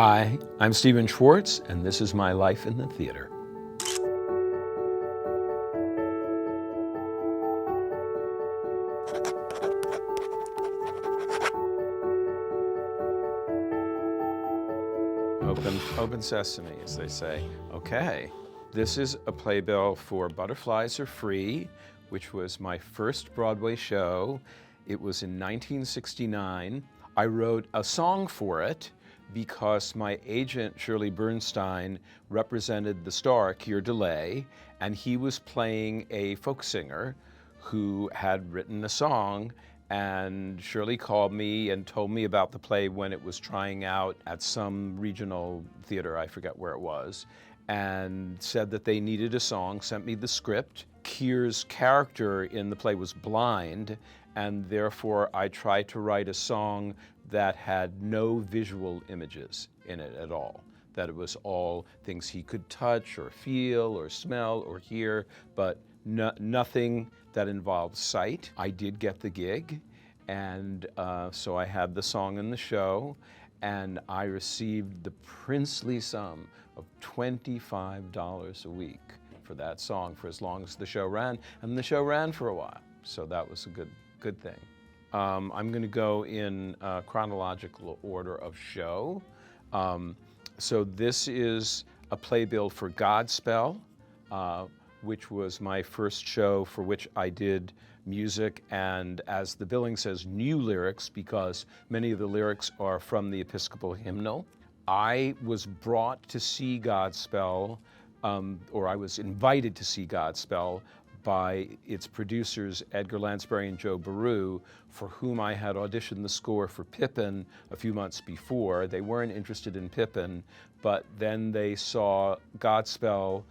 Hi, I'm Stephen Schwartz, and this is my life in the theater. Open sesame, as they say. Okay, this is a playbill for Butterflies Are Free, which was my first Broadway show. It was in 1969. I wrote a song for it because my agent, Shirley Bernstein, represented the star, Keir DeLay, and he was playing a folk singer who had written a song. And Shirley called me and told me about the play when it was trying out at some regional theater, I forget where it was, and said that they needed a song, sent me the script. Keir's character in the play was blind, and therefore I tried to write a song that had no visual images in it at all, that it was all things he could touch or feel or smell or hear, but nothing that involved sight. I did get the gig, and so I had the song in the show, and I received the princely sum of $25 a week for that song for as long as the show ran, and the show ran for a while, so that was a good thing. I'm going to go in chronological order of show. So this is a playbill for Godspell, which was my first show for which I did music and, as the billing says, new lyrics, because many of the lyrics are from the Episcopal hymnal. I was brought to see Godspell, or I was invited to see Godspell by its producers, Edgar Lansbury and Joe Baru, for whom I had auditioned the score for Pippin a few months before. They weren't interested in Pippin, but then they saw Godspell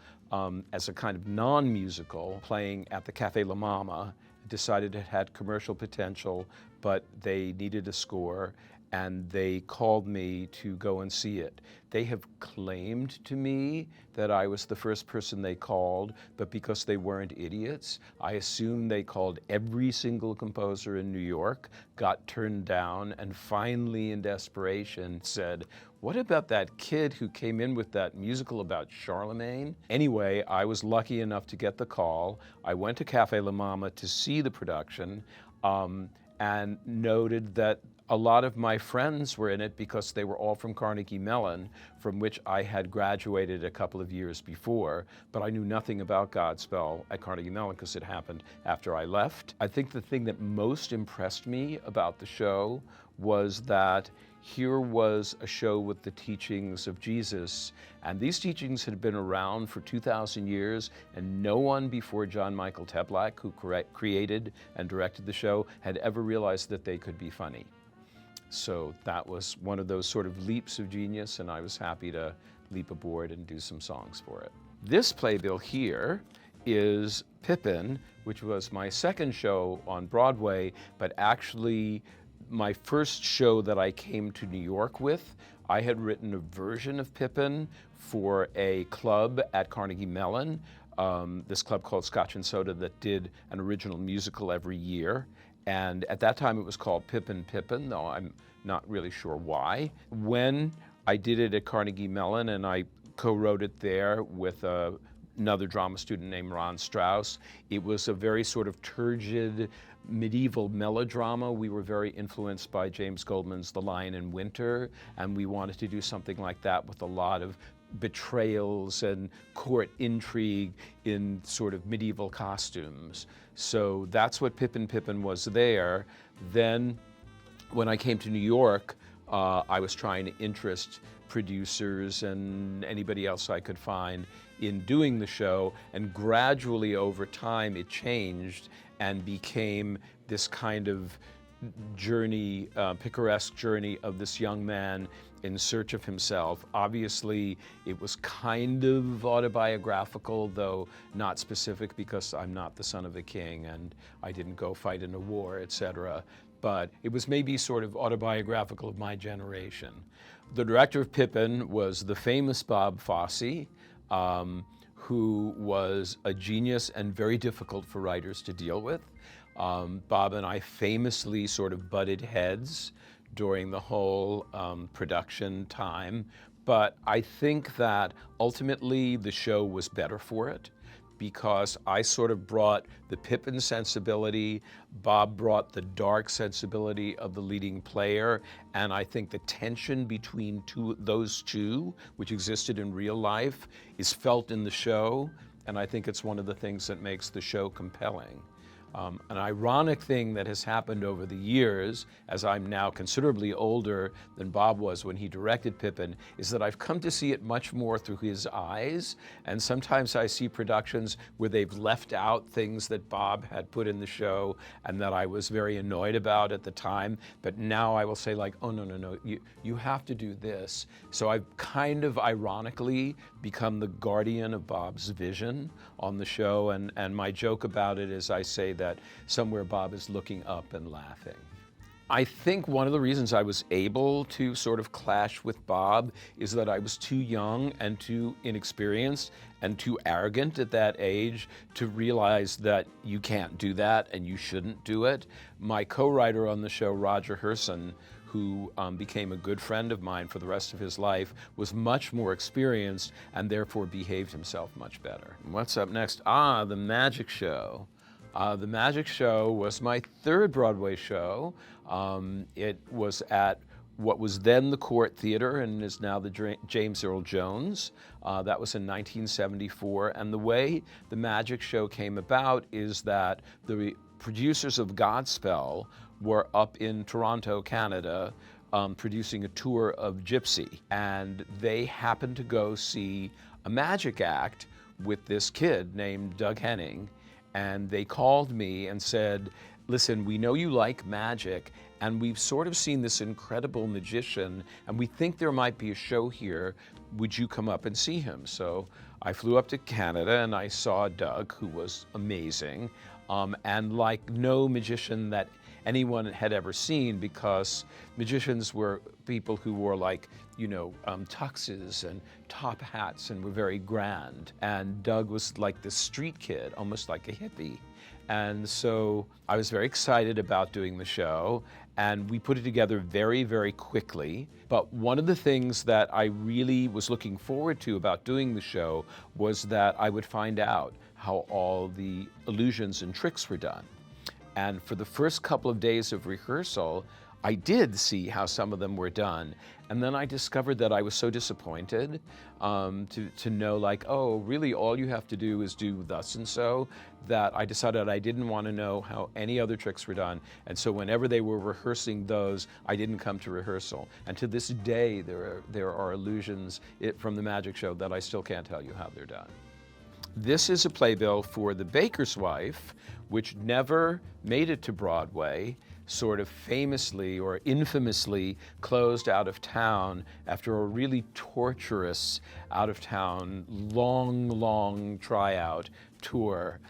as a kind of non-musical playing at the Cafe La Mama, decided it had commercial potential, but they needed a score, and they called me to go and see it. They have claimed to me that I was the first person they called, but because they weren't idiots, I assume they called every single composer in New York, got turned down, and finally, in desperation, said, "What about that kid who came in with that musical about Charlemagne?" Anyway, I was lucky enough to get the call. I went to Cafe La Mama to see the production, and noted that a lot of my friends were in it because they were all from Carnegie Mellon, from which I had graduated a couple of years before, but I knew nothing about Godspell at Carnegie Mellon because it happened after I left. I think the thing that most impressed me about the show was that here was a show with the teachings of Jesus, and these teachings had been around for 2,000 years, and no one before John Michael Teplak, who created and directed the show, had ever realized that they could be funny. So that was one of those sort of leaps of genius, and I was happy to leap aboard and do some songs for it. This playbill here is Pippin, which was my second show on Broadway, but actually my first show that I came to New York with. I had written a version of Pippin for a club at Carnegie Mellon, this club called Scotch and Soda that did an original musical every year. And at that time it was called Pippin, though I'm not really sure why. When I did it at Carnegie Mellon and I co-wrote it there with another drama student named Ron Strauss, it was a very sort of turgid medieval melodrama. We were very influenced by James Goldman's The Lion in Winter, and we wanted to do something like that with a lot of betrayals and court intrigue in sort of medieval costumes. So that's what Pippin was there. Then when I came to New York, I was trying to interest producers and anybody else I could find in doing the show, and gradually over time it changed and became this kind of journey, picaresque journey of this young man in search of himself. Obviously, it was kind of autobiographical, though not specific, because I'm not the son of a king and I didn't go fight in a war, etc. But it was maybe sort of autobiographical of my generation. The director of Pippin was the famous Bob Fosse, who was a genius and very difficult for writers to deal with. Bob and I famously sort of butted heads during the whole production time. But I think that ultimately the show was better for it, because I sort of brought the Pippin sensibility, Bob brought the dark sensibility of the leading player, and I think the tension between those two, which existed in real life, is felt in the show, and I think it's one of the things that makes the show compelling. An ironic thing that has happened over the years, as I'm now considerably older than Bob was when he directed Pippin, is that I've come to see it much more through his eyes. And sometimes I see productions where they've left out things that Bob had put in the show and that I was very annoyed about at the time. But now I will say, like, oh, no, you have to do this. So I've kind of ironically become the guardian of Bob's vision on the show. And my joke about it is I say that somewhere Bob is looking up and laughing. I think one of the reasons I was able to sort of clash with Bob is that I was too young and too inexperienced and too arrogant at that age to realize that you can't do that and you shouldn't do it. My co-writer on the show, Roger Herson, who became a good friend of mine for the rest of his life, was much more experienced and therefore behaved himself much better. What's up next? The Magic Show. The Magic Show was my third Broadway show. It was at what was then the Court Theater and is now the James Earl Jones. That was in 1974. And the way the Magic Show came about is that the producers of Godspell were up in Toronto, Canada, producing a tour of Gypsy. And they happened to go see a magic act with this kid named Doug Henning. And they called me and said, listen, we know you like magic, and we've sort of seen this incredible magician, and we think there might be a show here. Would you come up and see him? So I flew up to Canada, and I saw Doug, who was amazing, and like no magician that anyone had ever seen, because magicians were people who wore like, tuxes and top hats and were very grand. And Doug was like this street kid, almost like a hippie. And so I was very excited about doing the show, and we put it together very, very quickly. But one of the things that I really was looking forward to about doing the show was that I would find out how all the illusions and tricks were done. And for the first couple of days of rehearsal, I did see how some of them were done. And then I discovered that I was so disappointed to know, like, oh, really all you have to do is do thus and so, that I decided I didn't want to know how any other tricks were done. And so whenever they were rehearsing those, I didn't come to rehearsal. And to this day, there are illusions from the Magic Show that I still can't tell you how they're done. This is a playbill for The Baker's Wife, which never made it to Broadway, sort of famously or infamously closed out of town after a really torturous out-of-town, long tryout tour.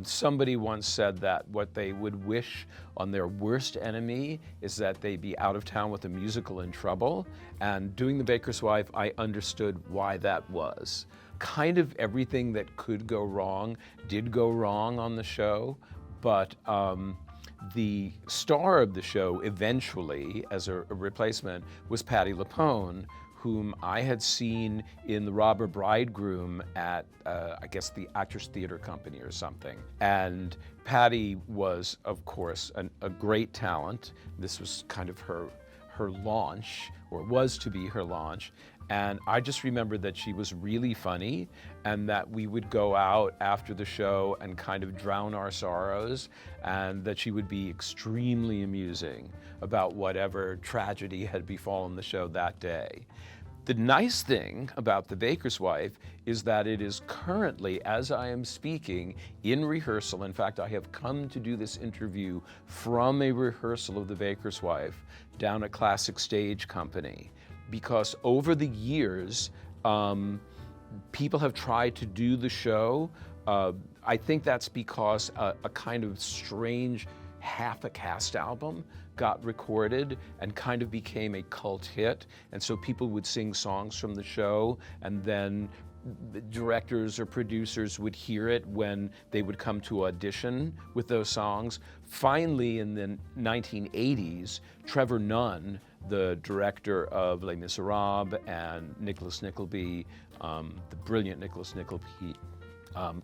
Somebody once said that what they would wish on their worst enemy is that they be out of town with a musical in trouble. And doing The Baker's Wife, I understood why that was. Kind of everything that could go wrong did go wrong on the show, but the star of the show eventually, as a replacement, was Patti LuPone, whom I had seen in The Robber Bridegroom at, I guess, the Actors Theater Company or something. And Patti was, of course, a great talent. This was kind of her launch, or was to be her launch. And I just remember that she was really funny, and that we would go out after the show and kind of drown our sorrows, and that she would be extremely amusing about whatever tragedy had befallen the show that day. The nice thing about The Baker's Wife is that it is currently, as I am speaking, in rehearsal. In fact, I have come to do this interview from a rehearsal of The Baker's Wife down at Classic Stage Company. Because over the years, people have tried to do the show. I think that's because a kind of strange half-a-cast album got recorded and kind of became a cult hit. And so people would sing songs from the show and then directors or producers would hear it when they would come to audition with those songs. Finally, in the 1980s, Trevor Nunn, the director of Les Miserables and Nicholas Nickleby, the brilliant Nicholas Nickleby,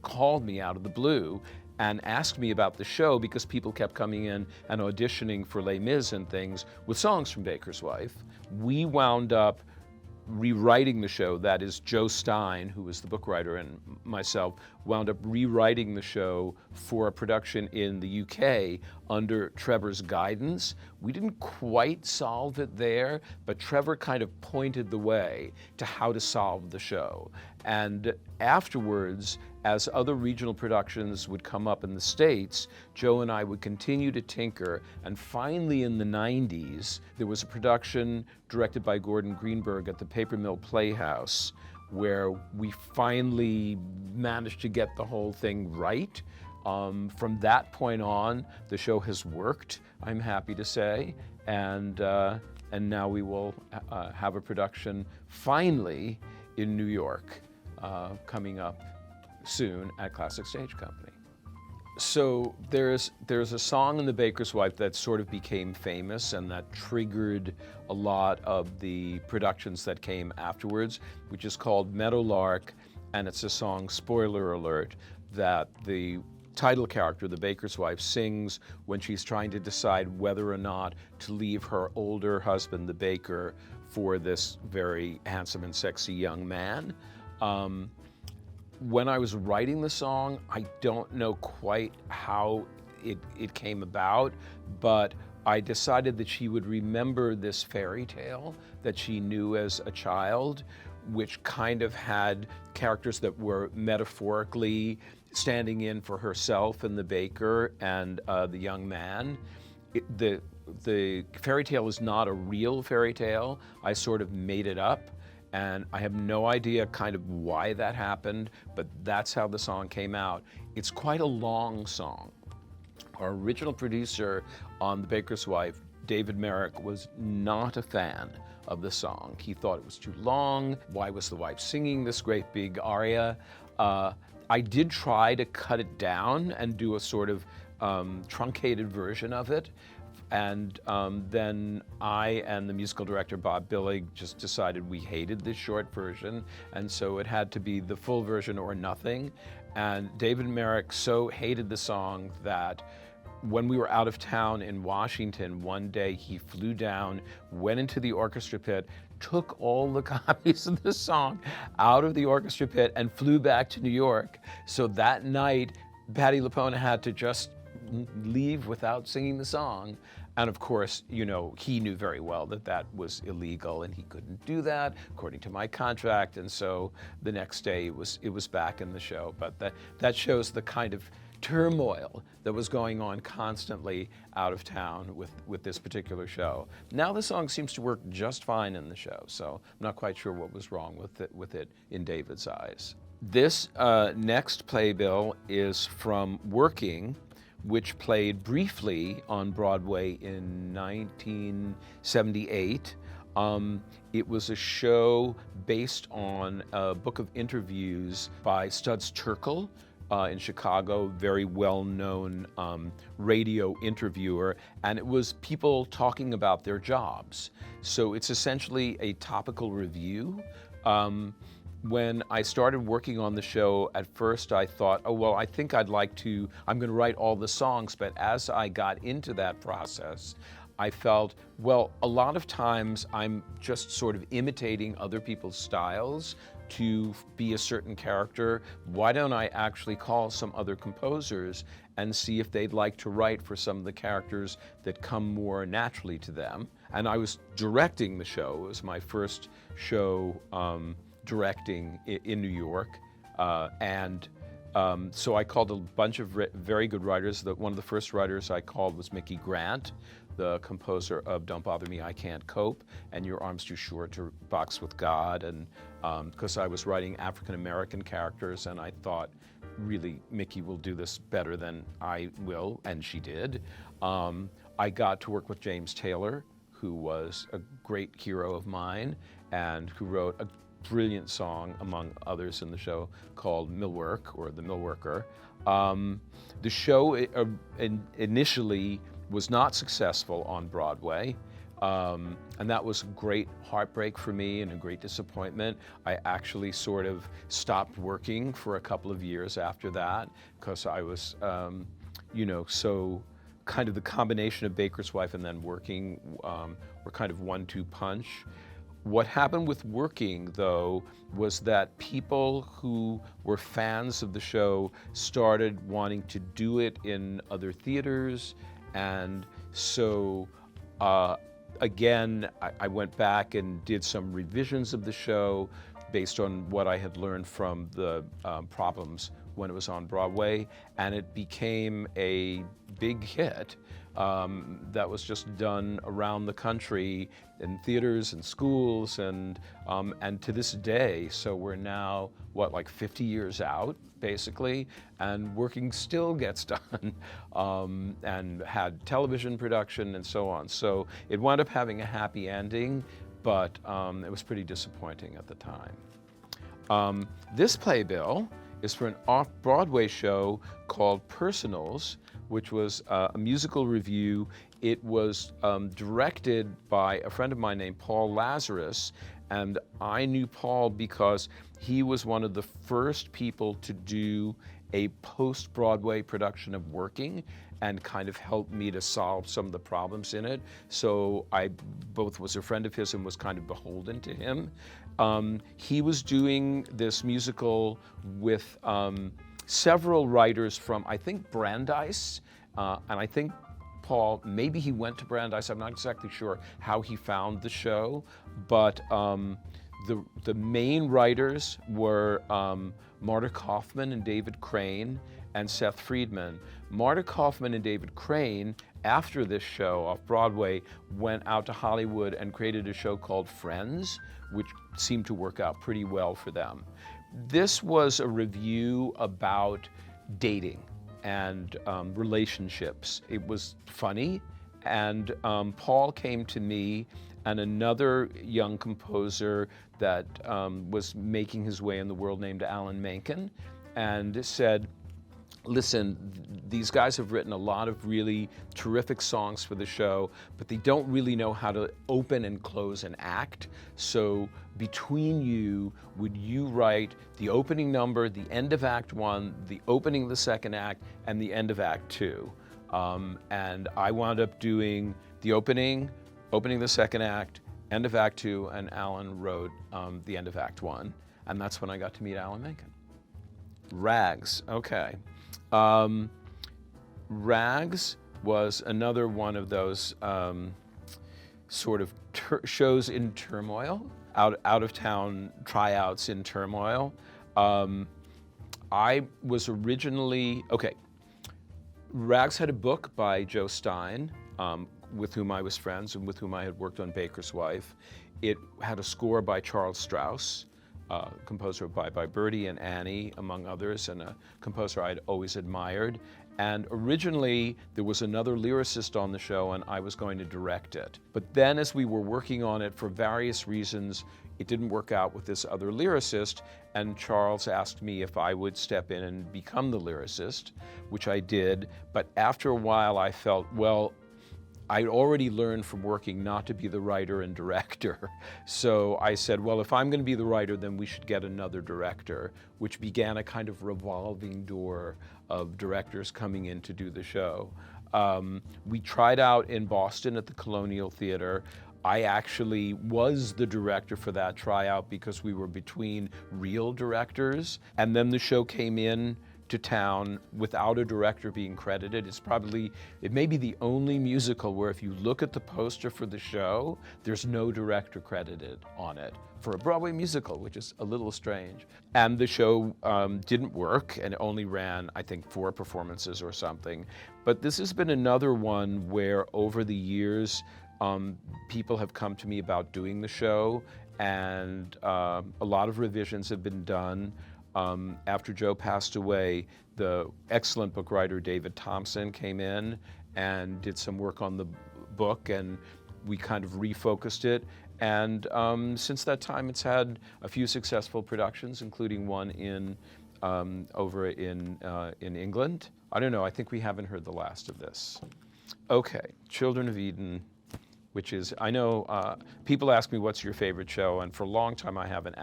called me out of the blue and asked me about the show because people kept coming in and auditioning for Les Mis and things with songs from Baker's Wife. We wound up rewriting the show. That is, Joe Stein, who was the book writer, and myself wound up rewriting the show for a production in the UK under Trevor's guidance. We didn't quite solve it there, but Trevor kind of pointed the way to how to solve the show. And afterwards, as other regional productions would come up in the States, Joe and I would continue to tinker, and finally in the 90s, there was a production directed by Gordon Greenberg at the Paper Mill Playhouse, where we finally managed to get the whole thing right. From that point on, the show has worked, I'm happy to say, and now we will have a production finally in New York coming up soon at Classic Stage Company. So there's a song in The Baker's Wife that sort of became famous and that triggered a lot of the productions that came afterwards, which is called Meadowlark, and it's a song, spoiler alert, that the title character, the baker's wife, sings when she's trying to decide whether or not to leave her older husband, the baker, for this very handsome and sexy young man. When I was writing the song, I don't know quite how it came about, but I decided that she would remember this fairy tale that she knew as a child, which kind of had characters that were metaphorically standing in for herself and the baker and the young man. The fairy tale is not a real fairy tale. I sort of made it up. And I have no idea kind of why that happened, but that's how the song came out. It's quite a long song. Our original producer on The Baker's Wife, David Merrick, was not a fan of the song. He thought it was too long. Why was the wife singing this great big aria? I did try to cut it down and do a sort of truncated version of it. And then I and the musical director, Bob Billig, just decided we hated this short version, and so it had to be the full version or nothing. And David Merrick so hated the song that when we were out of town in Washington, one day he flew down, went into the orchestra pit, took all the copies of the song out of the orchestra pit, and flew back to New York. So that night, Patti LuPone had to just leave without singing the song. And of course, you know, he knew very well that that was illegal and he couldn't do that according to my contract. And so the next day it was back in the show. But that shows the kind of turmoil that was going on constantly out of town with this particular show. Now the song seems to work just fine in the show, so I'm not quite sure what was wrong with it in David's eyes. This next playbill is from Working, which played briefly on Broadway in 1978. It was a show based on a book of interviews by Studs Terkel in Chicago, very well-known radio interviewer, and it was people talking about their jobs. So it's essentially a topical review. When I started working on the show, at first I thought, oh, well, I think I'm going to write all the songs. But as I got into that process, I felt, well, a lot of times I'm just sort of imitating other people's styles to be a certain character. Why don't I actually call some other composers and see if they'd like to write for some of the characters that come more naturally to them? And I was directing the show. It was my first show directing in New York, so I called a bunch of very good writers. One of the first writers I called was Mickey Grant, the composer of Don't Bother Me, I Can't Cope, and Your Arm's Too Short to Box with God, and because I was writing African-American characters, and I thought, really, Mickey will do this better than I will, and she did. I got to work with James Taylor, who was a great hero of mine, and who wrote a brilliant song, among others in the show, called Millwork, or The Millworker. The show initially was not successful on Broadway, and that was a great heartbreak for me and a great disappointment. I actually sort of stopped working for a couple of years after that, because I was, so kind of the combination of Baker's Wife and then working were kind of 1-2 punch. What happened with working, though, was that people who were fans of the show started wanting to do it in other theaters, and so again, I went back and did some revisions of the show based on what I had learned from the problems when it was on Broadway, and it became a big hit that was just done around the country in theaters and schools, and to this day, so we're now, like 50 years out, basically, and working still gets done, and had television production and so on. So it wound up having a happy ending, but it was pretty disappointing at the time. This playbill is for an off-Broadway show called Personals, which was a musical review. It was directed by a friend of mine named Paul Lazarus, and I knew Paul because he was one of the first people to do a post-Broadway production of Working and kind of helped me to solve some of the problems in it. So I both was a friend of his and was kind of beholden to him. He was doing this musical with several writers from, I think, Brandeis, and I think Paul, maybe he went to Brandeis. I'm not exactly sure how he found the show, but the main writers were Marta Kaufman and David Crane and Seth Friedman. Marta Kaufman and David Crane, after this show off Broadway, went out to Hollywood and created a show called Friends, which seemed to work out pretty well for them. This was a review about dating and relationships. It was funny, and Paul came to me and another young composer that was making his way in the world named Alan Menken, and said, listen, these guys have written a lot of really terrific songs for the show, but they don't really know how to open and close an act. So between you, would you write the opening number, the end of Act 1, the opening of the second act, and the end of Act 2? And I wound up doing the opening the second act, end of Act 2, and Alan wrote the end of Act 1. And that's when I got to meet Alan Menken. Rags, okay. Rags was another one of those sort of shows in turmoil, out of town tryouts in turmoil. I was originally, Rags had a book by Joe Stein, with whom I was friends and with whom I had worked on Baker's Wife. It had a score by Charles Strauss, composer of Bye Bye Birdie and Annie, among others, and a composer I'd always admired. And originally, there was another lyricist on the show, and I was going to direct it. But then as we were working on it, for various reasons, it didn't work out with this other lyricist, and Charles asked me if I would step in and become the lyricist, which I did. But after a while, I felt, well, I'd already learned from working not to be the writer and director. So I said, well, if I'm going to be the writer, then we should get another director, which began a kind of revolving door of directors coming in to do the show. We tried out in Boston at the Colonial Theater. I actually was the director for that tryout because we were between real directors. And then the show came in to town without a director being credited. It may be the only musical where if you look at the poster for the show, there's no director credited on it for a Broadway musical, which is a little strange. And the show didn't work, and it only ran, I think, 4 performances or something. But this has been another one where over the years, people have come to me about doing the show, and a lot of revisions have been done. After Joe passed away, the excellent book writer David Thompson came in and did some work on the book, and we kind of refocused it. And since that time, it's had a few successful productions, including one over in England. I don't know, I think we haven't heard the last of this. Okay, Children of Eden, which is, I know people ask me what's your favorite show, and for a long time I haven't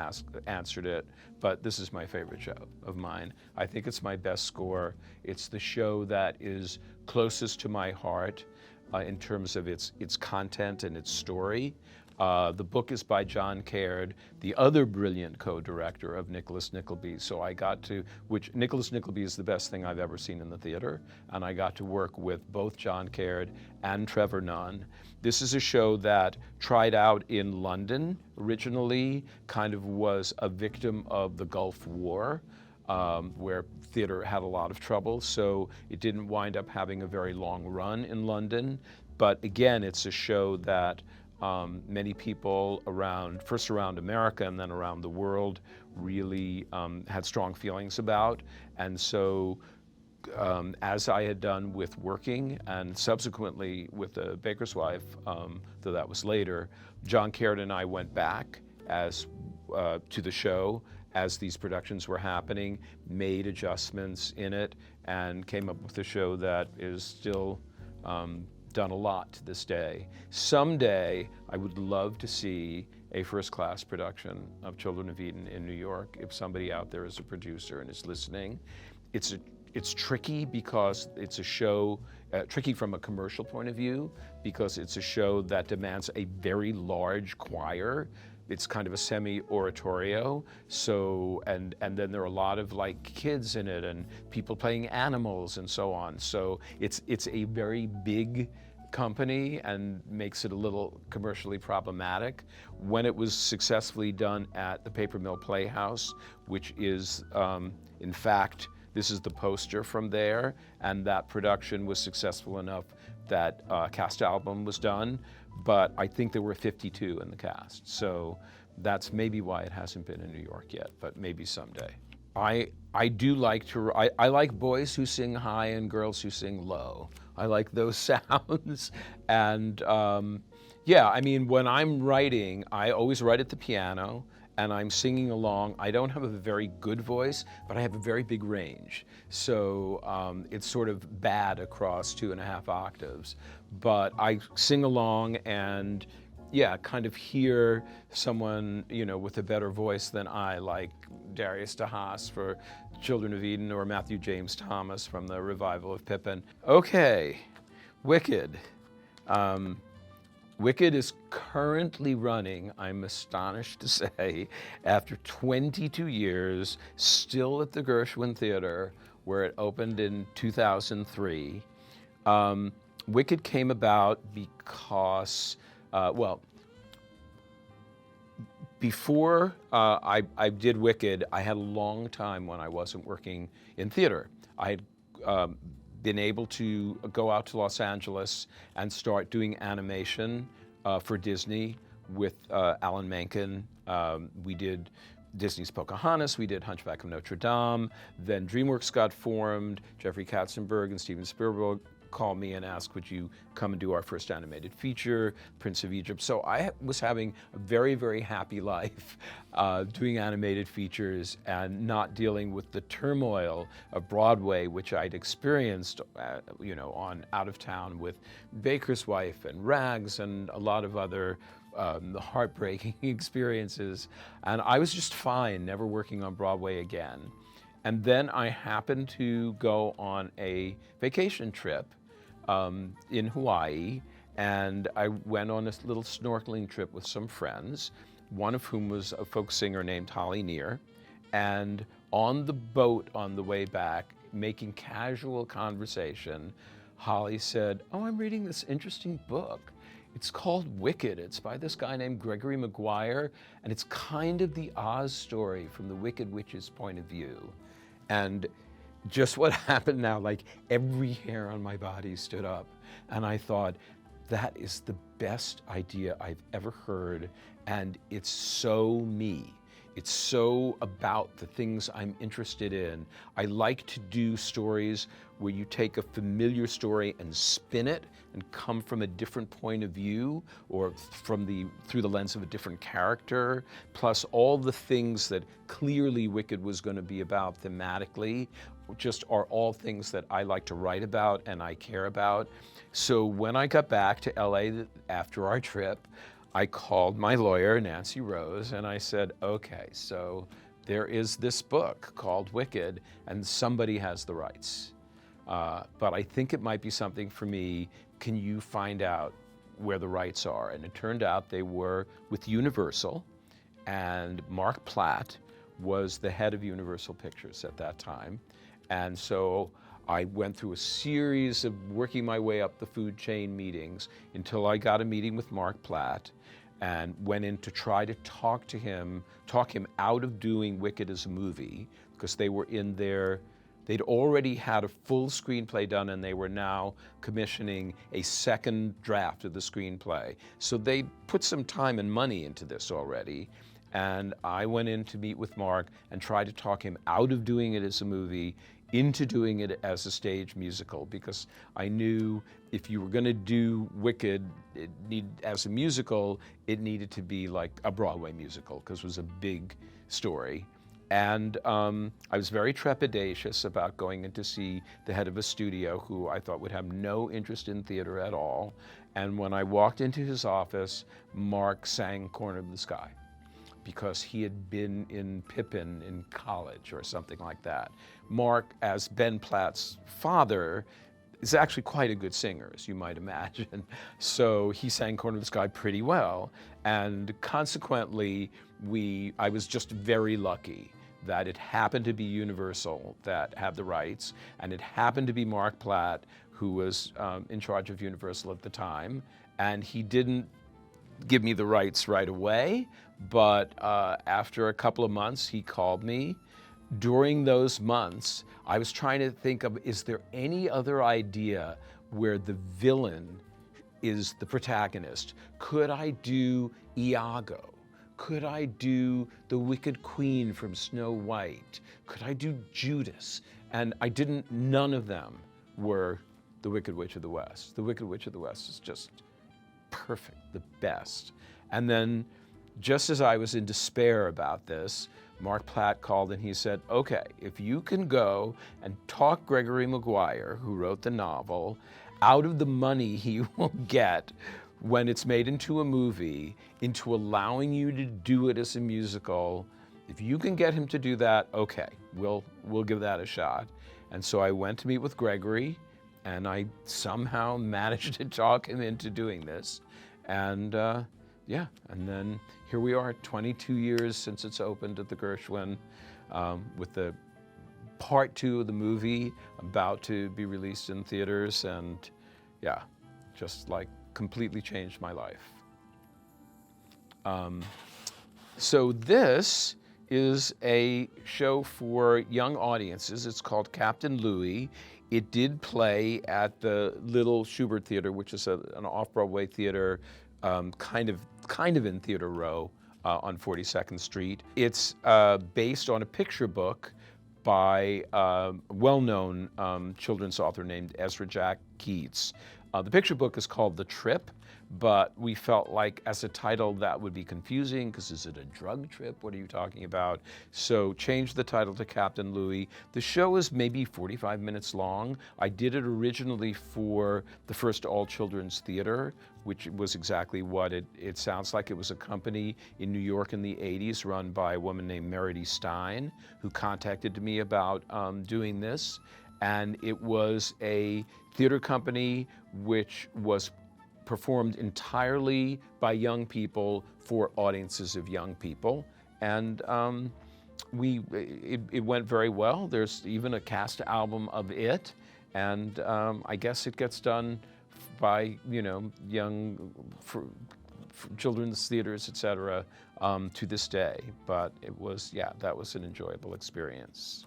answered it, but this is my favorite show of mine. I think it's my best score. It's the show that is closest to my heart in terms of its content and its story. The book is by John Caird, the other brilliant co-director of Nicholas Nickleby. So I got to, which Nicholas Nickleby is the best thing I've ever seen in the theater, and I got to work with both John Caird and Trevor Nunn. This is a show that tried out in London originally, kind of was a victim of the Gulf War, where theater had a lot of trouble, so it didn't wind up having a very long run in London. But again, it's a show that many people first around America and then around the world, really had strong feelings about. And so, as I had done with Working and subsequently with The Baker's Wife, though that was later, John Caird and I went back to the show as these productions were happening, made adjustments in it, and came up with a show that is still done a lot to this day. Someday, I would love to see a first-class production of Children of Eden in New York. If somebody out there is a producer and is listening, it's tricky because it's a show, tricky from a commercial point of view, because it's a show that demands a very large choir. It's kind of a semi-oratorio, so, and then there are a lot of like kids in it and people playing animals and so on. So it's a very big company and makes it a little commercially problematic. When it was successfully done at the Paper Mill Playhouse, which is, in fact, this is the poster from there, and that production was successful enough that a cast album was done, but I think there were 52 in the cast. So that's maybe why it hasn't been in New York yet, but maybe someday. I do like I like boys who sing high and girls who sing low. I like those sounds. And yeah, I mean, when I'm writing, I always write at the piano and I'm singing along. I don't have a very good voice, but I have a very big range. So it's sort of bad across 2.5 octaves. But I sing along and yeah, kind of hear someone, you know, with a better voice than I, like Darius DeHaas for Children of Eden or Matthew James Thomas from the revival of Pippin. Okay, Wicked. Wicked is currently running, I'm astonished to say, after 22 years, still at the Gershwin Theater, where it opened in 2003. Wicked came about because, well, before I did Wicked, I had a long time when I wasn't working in theater. I had been able to go out to Los Angeles and start doing animation for Disney with Alan Menken. We did Disney's Pocahontas, we did Hunchback of Notre Dame, then DreamWorks got formed, Jeffrey Katzenberg and Steven Spielberg called me and asked, would you come and do our first animated feature, Prince of Egypt. So I was having a very, very happy life doing animated features and not dealing with the turmoil of Broadway, which I'd experienced, you know, on Out of Town with Baker's Wife and Rags and a lot of other heartbreaking experiences. And I was just fine, never working on Broadway again. And then I happened to go on a vacation trip in Hawaii, and I went on a little snorkeling trip with some friends, one of whom was a folk singer named Holly Near. And on the boat on the way back, making casual conversation, Holly said, "Oh, I'm reading this interesting book. It's called Wicked. It's by this guy named Gregory Maguire, and it's kind of the Oz story from the Wicked Witch's point of view." And just what happened now, like every hair on my body stood up. And I thought, that is the best idea I've ever heard. And it's so me. It's so about the things I'm interested in. I like to do stories where you take a familiar story and spin it and come from a different point of view, or through the lens of a different character, plus all the things that clearly Wicked was going to be about thematically, just are all things that I like to write about and I care about. So when I got back to LA after our trip, I called my lawyer, Nancy Rose, and I said, okay, so there is this book called Wicked, and somebody has the rights. But I think it might be something for me. Can you find out where the rights are? And it turned out they were with Universal, and Mark Platt was the head of Universal Pictures at that time. And so I went through a series of working my way up the food chain meetings until I got a meeting with Mark Platt, and went in to try to talk him out of doing Wicked as a movie, because they were in there. They'd already had a full screenplay done, and they were now commissioning a second draft of the screenplay. So they put some time and money into this already. And I went in to meet with Mark and try to talk him out of doing it as a movie into doing it as a stage musical, because I knew if you were going to do Wicked as a musical, it needed to be like a Broadway musical, because it was a big story. And I was very trepidatious about going in to see the head of a studio who I thought would have no interest in theater at all. And when I walked into his office, Mark sang Corner of the Sky, because he had been in Pippin in college or something like that. Mark, as Ben Platt's father, is actually quite a good singer, as you might imagine. So he sang Corner of the Sky pretty well. And consequently, I was just very lucky that it happened to be Universal that had the rights, and it happened to be Mark Platt, who was in charge of Universal at the time. And he didn't give me the rights right away, but after a couple of months, he called me. During those months, I was trying to think of, is there any other idea where the villain is the protagonist? Could I do Iago? Could I do the Wicked Queen from Snow White? Could I do Judas? And none of them were the Wicked Witch of the West. The Wicked Witch of the West is just perfect, the best. And then, just as I was in despair about this, Mark Platt called and he said, okay, if you can go and talk Gregory Maguire, who wrote the novel, out of the money he will get when it's made into a movie, into allowing you to do it as a musical, if you can get him to do that, okay, we'll give that a shot. And so I went to meet with Gregory, and I somehow managed to talk him into doing this. And yeah, and then here we are, 22 years since it's opened at the Gershwin, with the part 2 of the movie about to be released in theaters, and yeah, just like completely changed my life. So this is a show for young audiences. It's called Captain Louie. It did play at the Little Schubert Theater, which is an off-Broadway theater, kind of in Theater Row on 42nd Street. It's based on a picture book by a well-known children's author named Ezra Jack Keats. The picture book is called The Trip, but we felt like as a title that would be confusing, because is it a drug trip? What are you talking about? So changed the title to Captain Louie. The show is maybe 45 minutes long. I did it originally for the first all-children's theater, which was exactly what it sounds like. It was a company in New York in the 80s run by a woman named Meredy Stein, who contacted me about doing this. And it was a theater company which was performed entirely by young people for audiences of young people. And it went very well. There's even a cast album of it. And I guess it gets done by, young for children's theaters, et cetera, to this day. But it was, that was an enjoyable experience.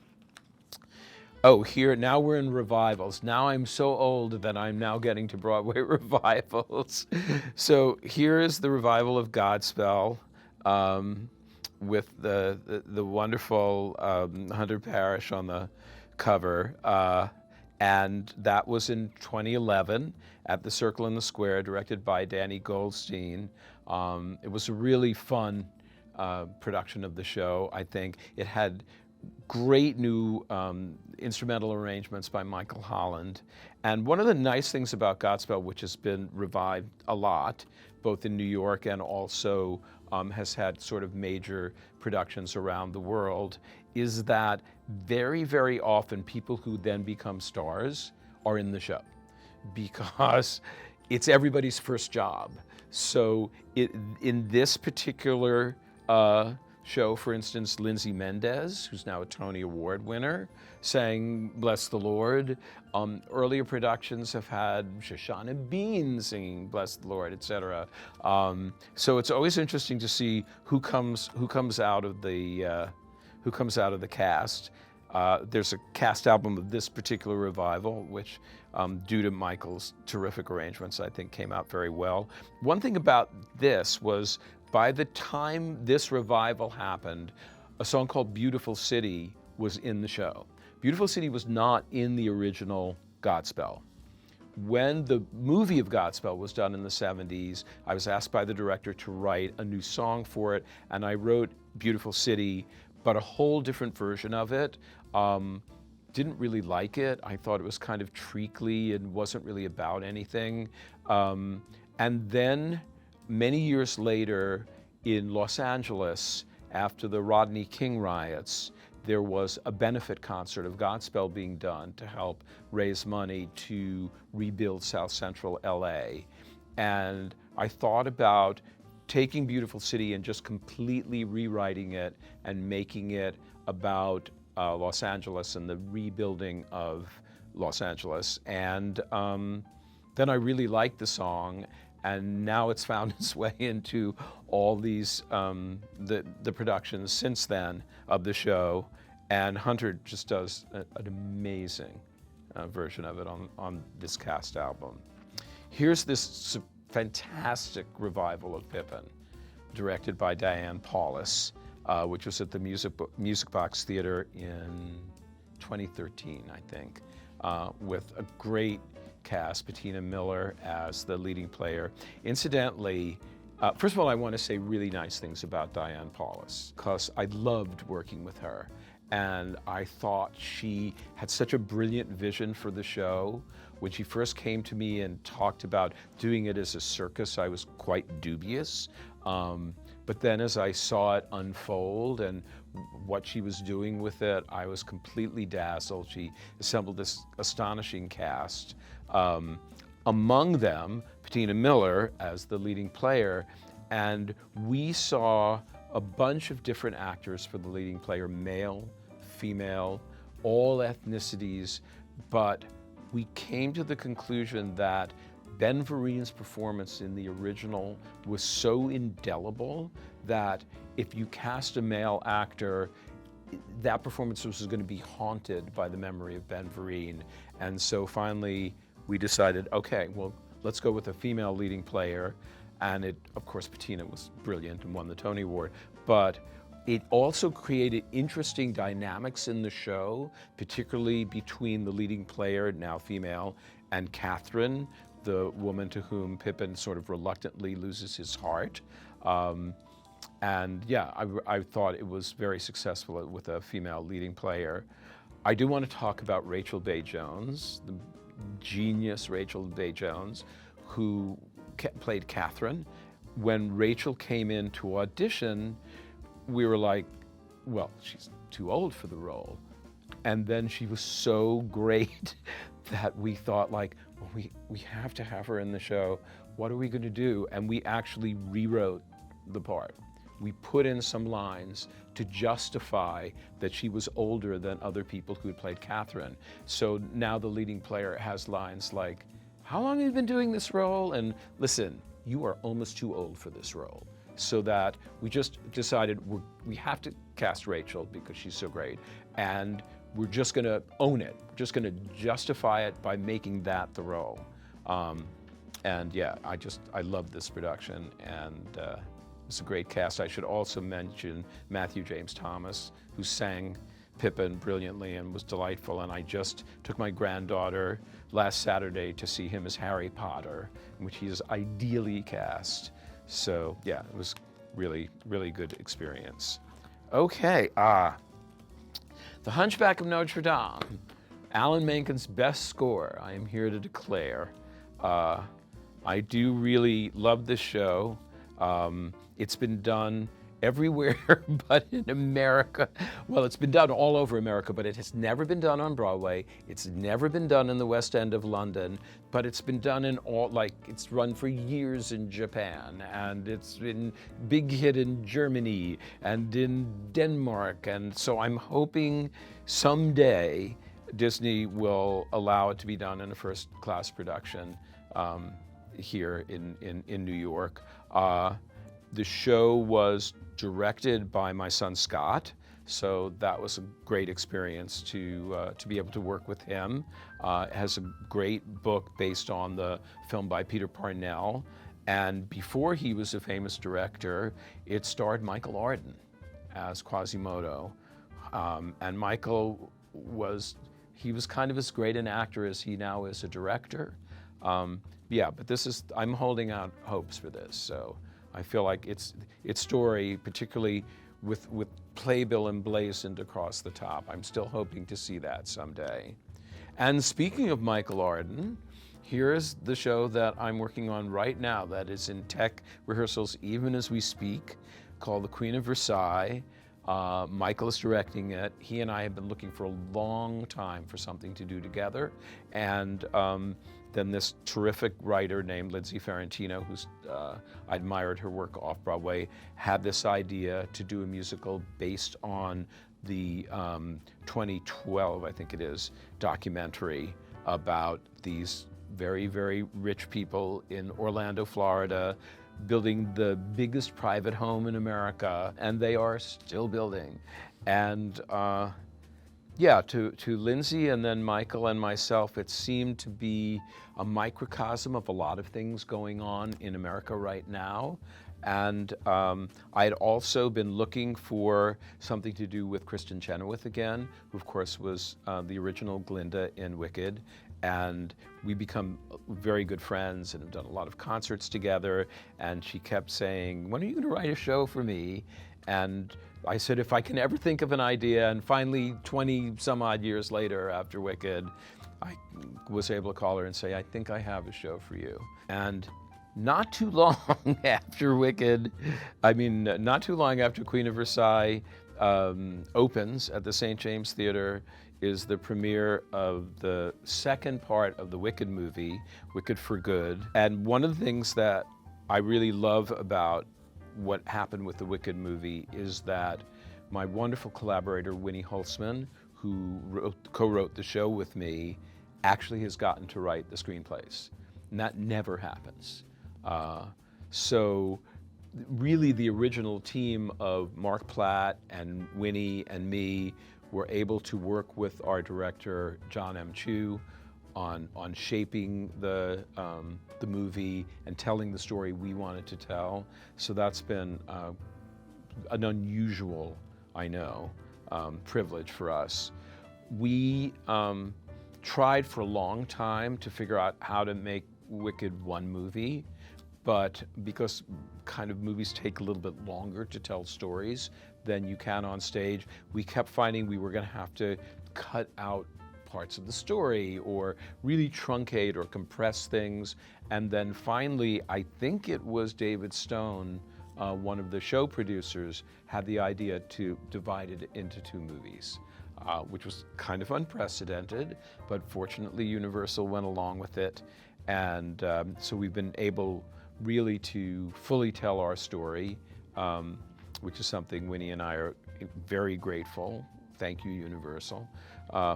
Oh, now we're in revivals. Now I'm so old that I'm now getting to Broadway revivals. So here is the revival of Godspell, with the wonderful Hunter Parrish on the cover. And that was in 2011 at the Circle in the Square, directed by Danny Goldstein. It was a really fun production of the show, I think. It had great new instrumental arrangements by Michael Holland. And one of the nice things about Godspell, which has been revived a lot, both in New York and also has had sort of major productions around the world, is that very, very often people who then become stars are in the show because it's everybody's first job. So in this particular show, for instance, Lindsay Mendez, who's now a Tony Award winner, sang Bless the Lord. Earlier productions have had Shoshana Bean singing Bless the Lord, etc. So it's always interesting to see who comes out of the cast. There's a cast album of this particular revival, which, due to Michael's terrific arrangements, I think came out very well. One thing about this was, by the time this revival happened, a song called Beautiful City was in the show. Beautiful City was not in the original Godspell. When the movie of Godspell was done in the 70s, I was asked by the director to write a new song for it, and I wrote Beautiful City, but a whole different version of it. Didn't really like it. I thought it was kind of treacly and wasn't really about anything. And then many years later in Los Angeles, after the Rodney King riots, there was a benefit concert of Godspell being done to help raise money to rebuild South Central LA. And I thought about taking Beautiful City and just completely rewriting it and making it about Los Angeles and the rebuilding of Los Angeles. And then I really liked the song, and now it's found its way into all these, the productions since then of the show. And Hunter just does an amazing version of it on this cast album. Here's this fantastic revival of Pippin, directed by Diane Paulus, which was at the Music Box Theater in 2013, I think, with a great cast, Bettina Miller as the leading player. Incidentally, first of all, I want to say really nice things about Diane Paulus, because I loved working with her. And I thought she had such a brilliant vision for the show. When she first came to me and talked about doing it as a circus, I was quite dubious. But then as I saw it unfold and what she was doing with it, I was completely dazzled. She assembled this astonishing cast. Among them, Bettina Miller as the leading player, and we saw a bunch of different actors for the leading player, male, female, all ethnicities, but we came to the conclusion that Ben Vereen's performance in the original was so indelible that if you cast a male actor, that performance was going to be haunted by the memory of Ben Vereen. And so finally we decided, okay, well, let's go with a female leading player. And it, of course, Bettina was brilliant and won the Tony Award, but it also created interesting dynamics in the show, particularly between the leading player, now female, and Catherine, the woman to whom Pippin sort of reluctantly loses his heart. And yeah, I thought it was very successful with a female leading player. I do want to talk about Rachel Bay Jones, the genius Rachel Bay Jones, who played Catherine. When Rachel came in to audition, we were like, well, she's too old for the role. And then she was so great that we thought, like, well, we have to have her in the show. What are we going to do? And we actually rewrote the part. We put in some lines to justify that she was older than other people who had played Catherine. So now the leading player has lines like, how long have you been doing this role? And listen, you are almost too old for this role. So that we just decided we have to cast Rachel because she's so great, and we're just going to own it. We're just going to justify it by making that the role. And yeah, I love this production, and was a great cast. I should also mention Matthew James Thomas, who sang Pippin brilliantly and was delightful, and I just took my granddaughter last Saturday to see him as Harry Potter, in which he is ideally cast. So yeah, it was really, really good experience. Okay, The Hunchback of Notre Dame, Alan Menken's best score, I am here to declare. I do really love this show. It's been done everywhere but in America. Well, it's been done all over America, but it has never been done on Broadway. It's never been done in the West End of London, but it's been done in it's run for years in Japan, and it's been big hit in Germany and in Denmark. And so I'm hoping someday Disney will allow it to be done in a first-class production here in New York. The show was directed by my son Scott, so that was a great experience to be able to work with him. It has a great book based on the film by Peter Parnell, and before he was a famous director, it starred Michael Arden as Quasimodo, and Michael was kind of as great an actor as he now is a director. Yeah, but I'm holding out hopes for this, so I feel like its story, particularly with Playbill emblazoned across the top, I'm still hoping to see that someday. And speaking of Michael Arden, here's the show that I'm working on right now that is in tech rehearsals even as we speak, called The Queen of Versailles. Michael is directing it. He and I have been looking for a long time for something to do together, and then this terrific writer named Lindsay Ferrantino, who's I admired her work off-Broadway, had this idea to do a musical based on the 2012, I think it is, documentary about these very, very rich people in Orlando, Florida, building the biggest private home in America, and they are still building. And yeah, to Lindsay and then Michael and myself, it seemed to be a microcosm of a lot of things going on in America right now. And I had also been looking for something to do with Kristen Chenoweth again, who of course was the original Glinda in Wicked. And we become very good friends and have done a lot of concerts together. And she kept saying, when are you going to write a show for me? And I said, if I can ever think of an idea. And finally, 20 some odd years later after Wicked, I was able to call her and say, I think I have a show for you. And not too long after Wicked, not too long after Queen of Versailles opens at the St. James Theater, is the premiere of the second part of the Wicked movie, Wicked for Good. And one of the things that I really love about what happened with the Wicked movie is that my wonderful collaborator, Winnie Holtzman, who co-wrote the show with me, actually has gotten to write the screenplays. And that never happens. So really the original team of Mark Platt and Winnie and me were able to work with our director, John M. Chu, on shaping the movie and telling the story we wanted to tell. So that's been an unusual, I know, privilege for us. We tried for a long time to figure out how to make Wicked one movie, but because kind of movies take a little bit longer to tell stories than you can on stage, we kept finding we were going to have to cut out parts of the story or really truncate or compress things. And then finally, I think it was David Stone, one of the show producers, had the idea to divide it into two movies, which was kind of unprecedented, but fortunately Universal went along with it. And so we've been able really to fully tell our story, which is something Winnie and I are very grateful, thank you Universal,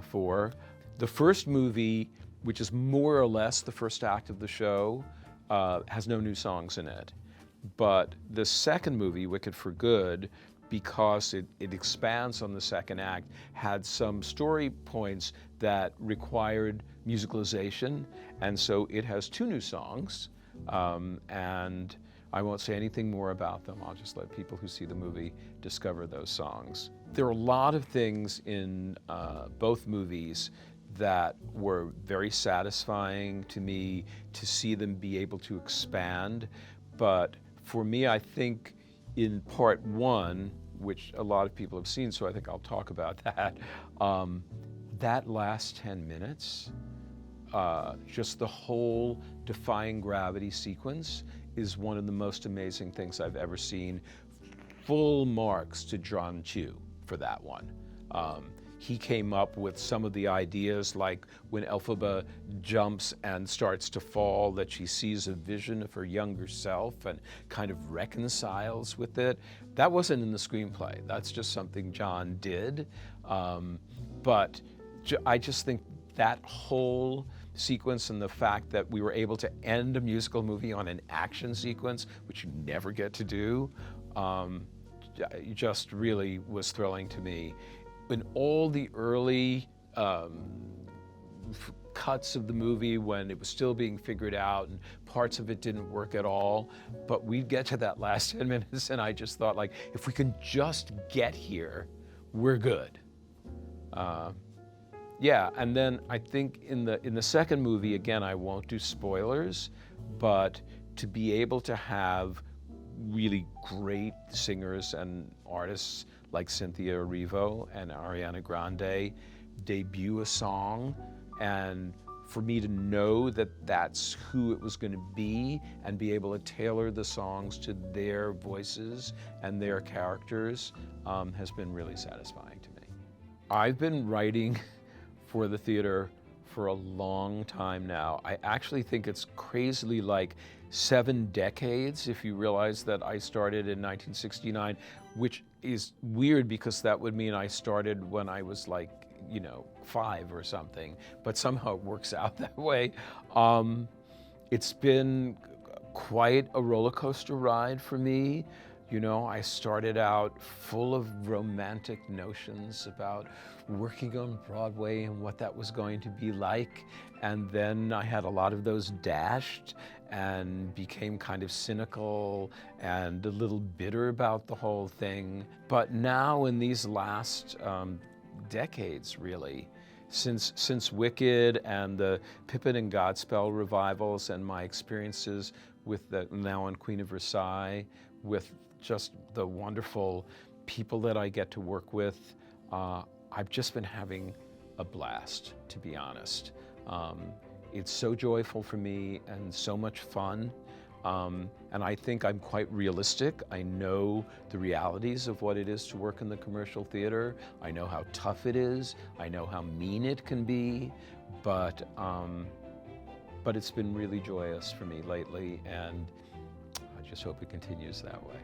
for. The first movie, which is more or less the first act of the show, has no new songs in it. But the second movie, Wicked for Good, because it expands on the second act, had some story points that required musicalization, and so it has two new songs. And I won't say anything more about them. I'll just let people who see the movie discover those songs. There are a lot of things in both movies that were very satisfying to me to see them be able to expand. But for me, I think in part one, which a lot of people have seen, so I think I'll talk about that, that last 10 minutes, just the whole Defying Gravity sequence is one of the most amazing things I've ever seen. Full marks to John Chu for that one. He came up with some of the ideas, like when Elphaba jumps and starts to fall, that she sees a vision of her younger self and kind of reconciles with it. That wasn't in the screenplay. That's just something John did. But I just think that whole sequence and the fact that we were able to end a musical movie on an action sequence, which you never get to do, just really was thrilling to me. In all the early cuts of the movie, when it was still being figured out and parts of it didn't work at all, but we'd get to that last 10 minutes and I just thought, like, if we can just get here, we're good. Yeah, and then I think in the second movie, again, I won't do spoilers, but to be able to have really great singers and artists like Cynthia Erivo and Ariana Grande debut a song, and for me to know that that's who it was going to be and be able to tailor the songs to their voices and their characters has been really satisfying to me. I've been writing for the theater for a long time now. I actually think it's crazily like 7 decades if you realize that I started in 1969, which is weird because that would mean I started when I was like, 5 or something, but somehow it works out that way. It's been quite a roller coaster ride for me. I started out full of romantic notions about working on Broadway and what that was going to be like. And then I had a lot of those dashed and became kind of cynical and a little bitter about the whole thing. But now in these last decades, really, since Wicked and the Pippin and Godspell revivals and my experiences with now on Queen of Versailles, with just the wonderful people that I get to work with, I've just been having a blast, to be honest. It's so joyful for me and so much fun. And I think I'm quite realistic. I know the realities of what it is to work in the commercial theater. I know how tough it is. I know how mean it can be. But it's been really joyous for me lately, and I just hope it continues that way.